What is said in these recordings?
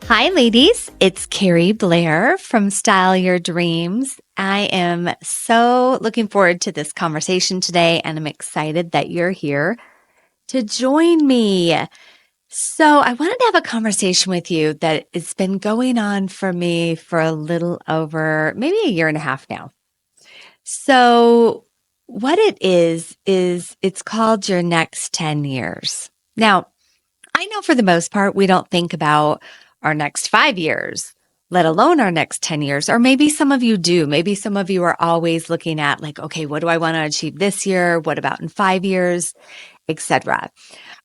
Hi, ladies. It's Keri Blair from Style Your Dreams. I am so looking forward to this conversation today, and I'm excited that you're here to join me. So, I wanted to have a conversation with you that it's been going on for me for a little over maybe a year and a half now. So, what it is it's called your next 10 years. Now, I know for the most part, we don't think about our next 5 years, let alone our next 10 years. Or maybe some of you do. Maybe some of you are always looking at like, okay, what do I want to achieve this year? What about in 5 years, etc.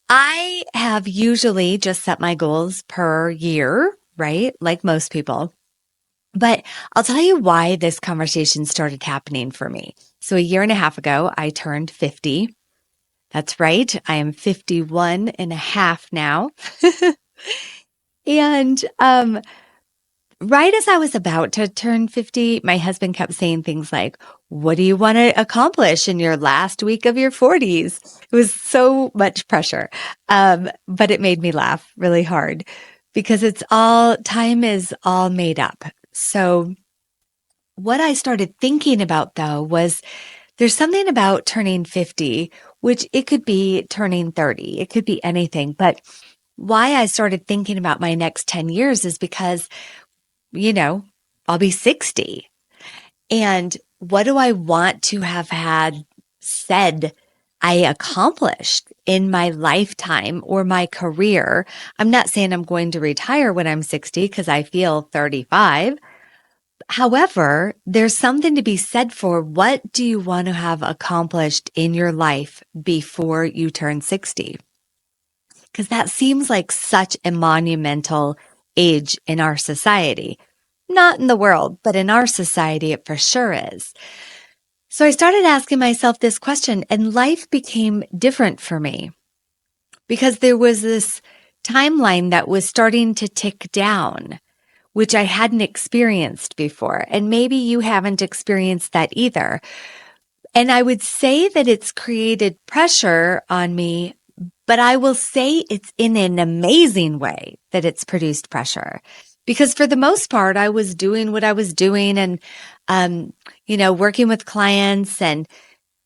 I have usually just set my goals per year, right? Like most people. But I'll tell you why this conversation started happening for me. So a year and a half ago, I turned 50. That's right. I am 51 and a half now. And right as I was about to turn 50, my husband kept saying things like, what do you want to accomplish in your last week of your 40s? It was so much pressure. But it made me laugh really hard because time is all made up. So what I started thinking about though was there's something about turning 50, which it could be turning 30. It could be anything. But why I started thinking about my next 10 years is because, I'll be 60. And what do I want to have had said I accomplished in my lifetime or my career? I'm not saying I'm going to retire when I'm 60 because I feel 35. However, there's something to be said for what do you want to have accomplished in your life before you turn 60? Because that seems like such a monumental age in our society. Not in the world, but in our society, it for sure is. So I started asking myself this question, and life became different for me because there was this timeline that was starting to tick down, which I hadn't experienced before. And maybe you haven't experienced that either. And I would say that it's created pressure on me, but I will say it's in an amazing way that it's produced pressure. Because for the most part, I was doing what I was doing and, working with clients and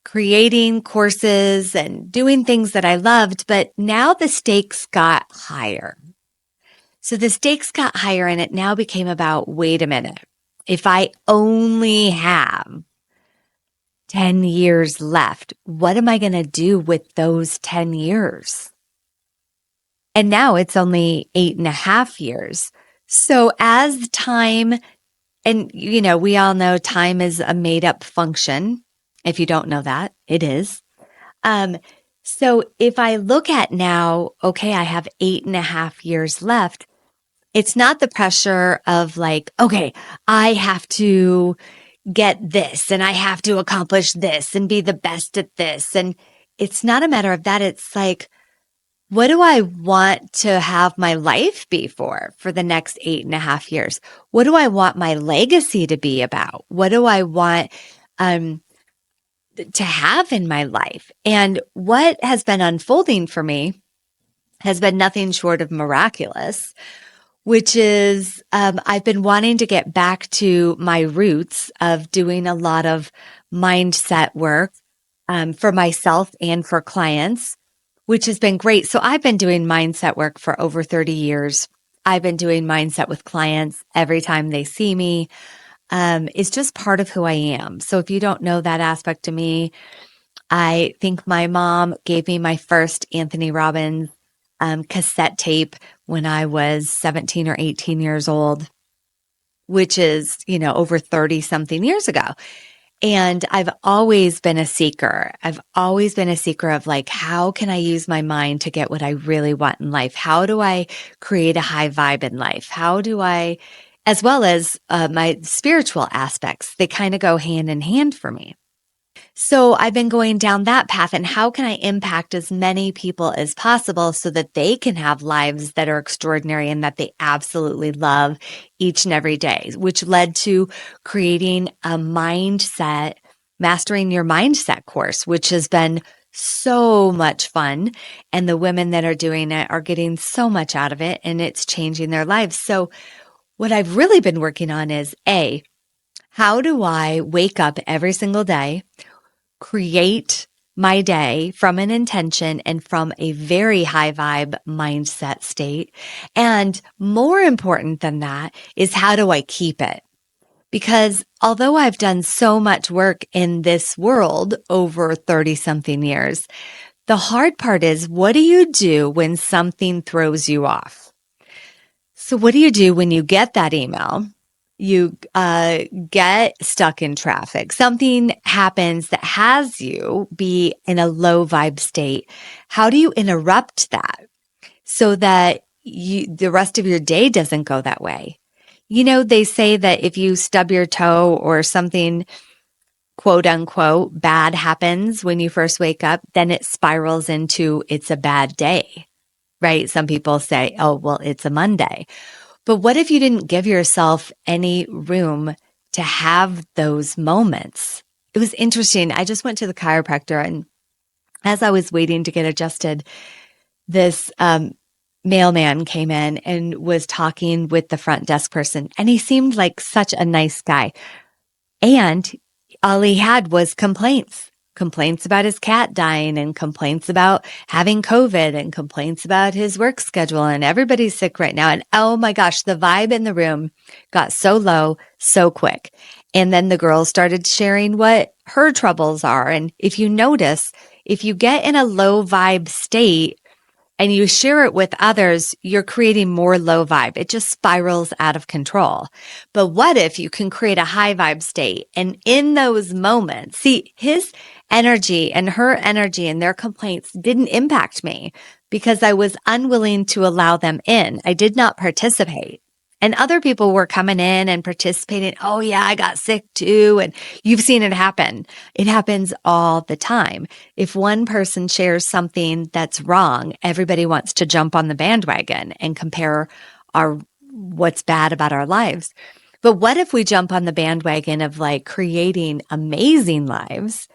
creating courses and doing things that I loved. But now the stakes got higher. So the stakes got higher and it now became about, wait a minute, if I only have 10 years left, what am I going to do with those 10 years? And now it's only 8.5 years. So as time, and we all know time is a made up function. If you don't know that, it is. So if I look at now, okay, I have 8.5 years left. It's not the pressure of like, okay, I have to get this and I have to accomplish this and be the best at this. And it's not a matter of that. It's like, what do I want to have my life be for the next 8.5 years? What do I want my legacy to be about? What do I want to have in my life? And what has been unfolding for me has been nothing short of miraculous, which is I've been wanting to get back to my roots of doing a lot of mindset work for myself and for clients, which has been great. So I've been doing mindset work for over 30 years. I've been doing mindset with clients every time they see me. It's just part of who I am. So if you don't know that aspect of me, I think my mom gave me my first Anthony Robbins cassette tape when I was 17 or 18 years old, which is, over 30 something years ago. And I've always been a seeker. I've always been a seeker of like, how can I use my mind to get what I really want in life? How do I create a high vibe in life? How do I, as well as my spiritual aspects, they kind of go hand in hand for me. So I've been going down that path, and how can I impact as many people as possible so that they can have lives that are extraordinary and that they absolutely love each and every day, which led to creating a mindset, mastering your mindset course, which has been so much fun. And the women that are doing it are getting so much out of it and it's changing their lives. So what I've really been working on is how do I wake up every single day, create my day from an intention and from a very high vibe mindset state? And more important than that is how do I keep it? Because although I've done so much work in this world over 30 something years, the hard part is, what do you do when something throws you off? So what do you do when you get that email? You get stuck in traffic. Something happens that has you be in a low vibe state. How do you interrupt that so that the rest of your day doesn't go that way? You know, they say that if you stub your toe or something, quote unquote, bad happens when you first wake up, then it spirals into it's a bad day, right? Some people say, oh, well, it's a Monday. But what if you didn't give yourself any room to have those moments? It was interesting. I just went to the chiropractor, and as I was waiting to get adjusted, this mailman came in and was talking with the front desk person, and he seemed like such a nice guy. And all he had was complaints about his cat dying and complaints about having COVID and complaints about his work schedule. And everybody's sick right now. And oh my gosh, the vibe in the room got so low so quick. And then the girl started sharing what her troubles are. And if you notice, if you get in a low vibe state, and you share it with others, you're creating more low vibe. It just spirals out of control. But what if you can create a high vibe state? And in those moments, see, his energy and her energy and their complaints didn't impact me because I was unwilling to allow them in. I did not participate. And other people were coming in and participating. Oh yeah, I got sick too. And you've seen it happen. It happens all the time. If one person shares something that's wrong, everybody wants to jump on the bandwagon and compare what's bad about our lives. But what if we jump on the bandwagon of like creating amazing lives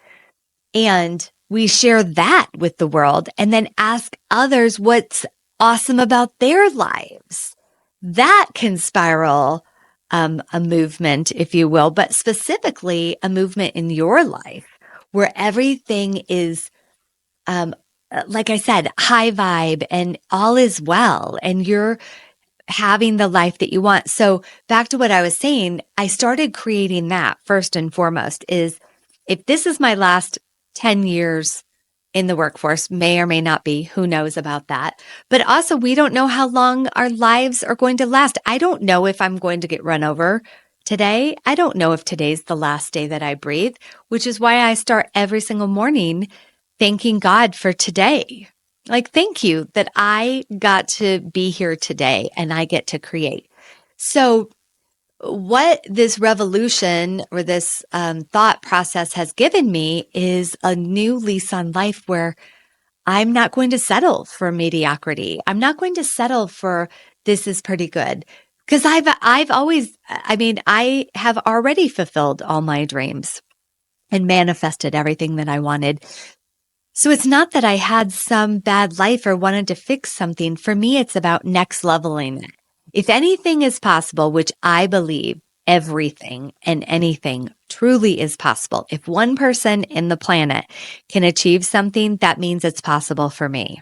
and we share that with the world and then ask others what's awesome about their lives? That can spiral a movement, if you will, but specifically a movement in your life where everything is, like I said, high vibe and all is well, and you're having the life that you want. So back to what I was saying, I started creating that first and foremost is if this is my last 10 years in the workforce, may or may not be, who knows about that. But also we don't know how long our lives are going to last. I don't know if I'm going to get run over today. I don't know if today's the last day that I breathe, which is why I start every single morning thanking God for today. Like, thank you that I got to be here today and I get to create. So what this revolution or this thought process has given me is a new lease on life where I'm not going to settle for mediocrity. I'm not going to settle for this is pretty good because I've always, I have already fulfilled all my dreams and manifested everything that I wanted. So it's not that I had some bad life or wanted to fix something. For me, it's about next leveling it. If anything is possible, which I believe everything and anything truly is possible. If one person in the planet can achieve something, that means it's possible for me.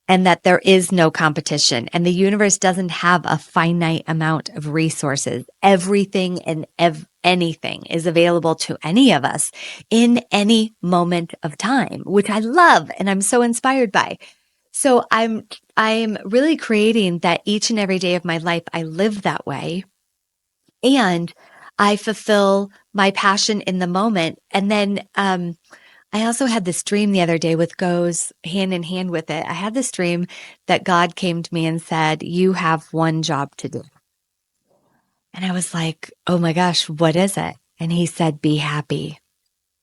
And that there is no competition and the universe doesn't have a finite amount of resources. Everything and anything is available to any of us in any moment of time, which I love and I'm so inspired by. So I'm really creating that each and every day of my life, I live that way and I fulfill my passion in the moment. And then, I also had this dream the other day with goes hand in hand with it. I had this dream that God came to me and said, you have one job to do. And I was like, oh my gosh, what is it? And he said, be happy.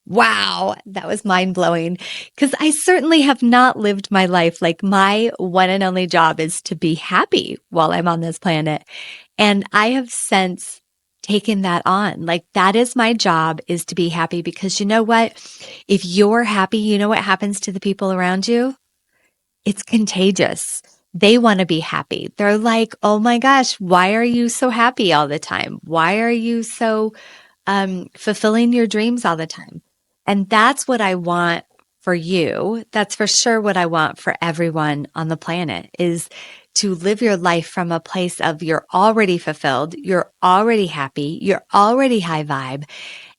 Wow, that was mind blowing because I certainly have not lived my life like my one and only job is to be happy while I'm on this planet. And I have since taken that on. Like, that is my job, is to be happy, because you know what? If you're happy, you know what happens to the people around you? It's contagious. They want to be happy. They're like, oh my gosh, why are you so happy all the time? Why are you so fulfilling your dreams all the time? And that's what I want for you. That's for sure what I want for everyone on the planet, is to live your life from a place of you're already fulfilled, you're already happy, you're already high vibe,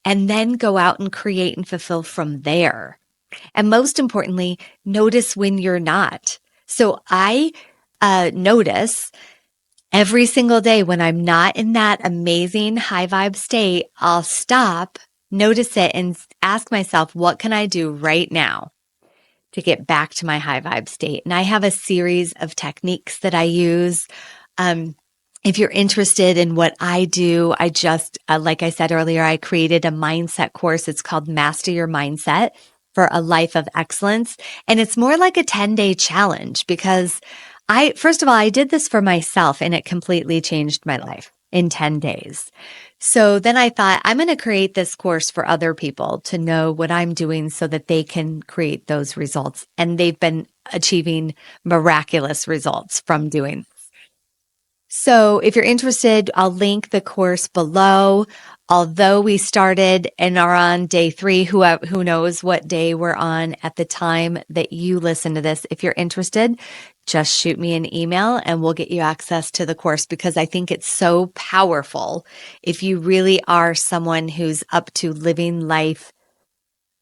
and then go out and create and fulfill from there. And most importantly, notice when you're not. So I notice every single day when I'm not in that amazing high vibe state, I'll stop, notice it, and ask myself, what can I do right now to get back to my high vibe state? And I have a series of techniques that I use. If you're interested in what I do, I just, like I said earlier, I created a mindset course. It's called Master Your Mindset for a Life of Excellence. And it's more like a 10-day challenge, because first of all, I did this for myself and it completely changed my life in 10 days. So then I thought, I'm going to create this course for other people to know what I'm doing so that they can create those results. And they've been achieving miraculous results from doing. So if you're interested, I'll link the course below. Although we started and are on day 3, who knows what day we're on at the time that you listen to this. If you're interested, just shoot me an email and we'll get you access to the course, because I think it's so powerful. If you really are someone who's up to living life,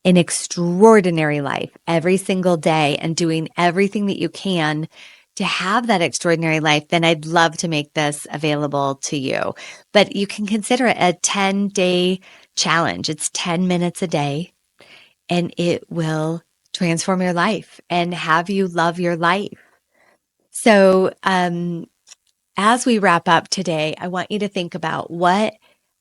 an extraordinary life every single day, and doing everything that you can to have that extraordinary life, then I'd love to make this available to you. But you can consider it a 10-day challenge. It's 10 minutes a day, and it will transform your life and have you love your life. So, as we wrap up today, I want you to think about, what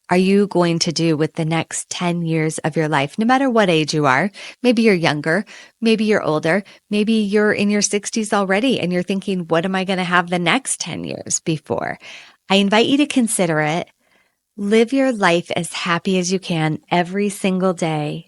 are you going to do with the next 10 years of your life, no matter what age you are? Maybe you're younger, maybe you're older, maybe you're in your 60s already and you're thinking, what am I going to have the next 10 years before? I invite you to consider it. Live your life as happy as you can every single day.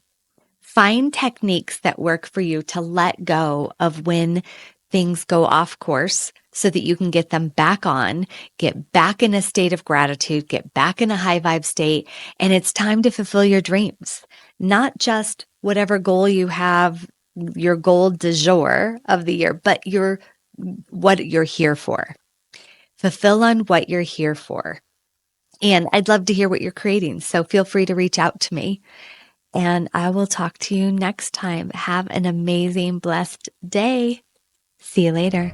Find techniques that work for you to let go of when things go off course, so that you can get them back on, get back in a state of gratitude, get back in a high vibe state. And it's time to fulfill your dreams, not just whatever goal you have, your goal du jour of the year, but what you're here for. Fulfill on what you're here for. And I'd love to hear what you're creating. So feel free to reach out to me. And I will talk to you next time. Have an amazing, blessed day. See you later.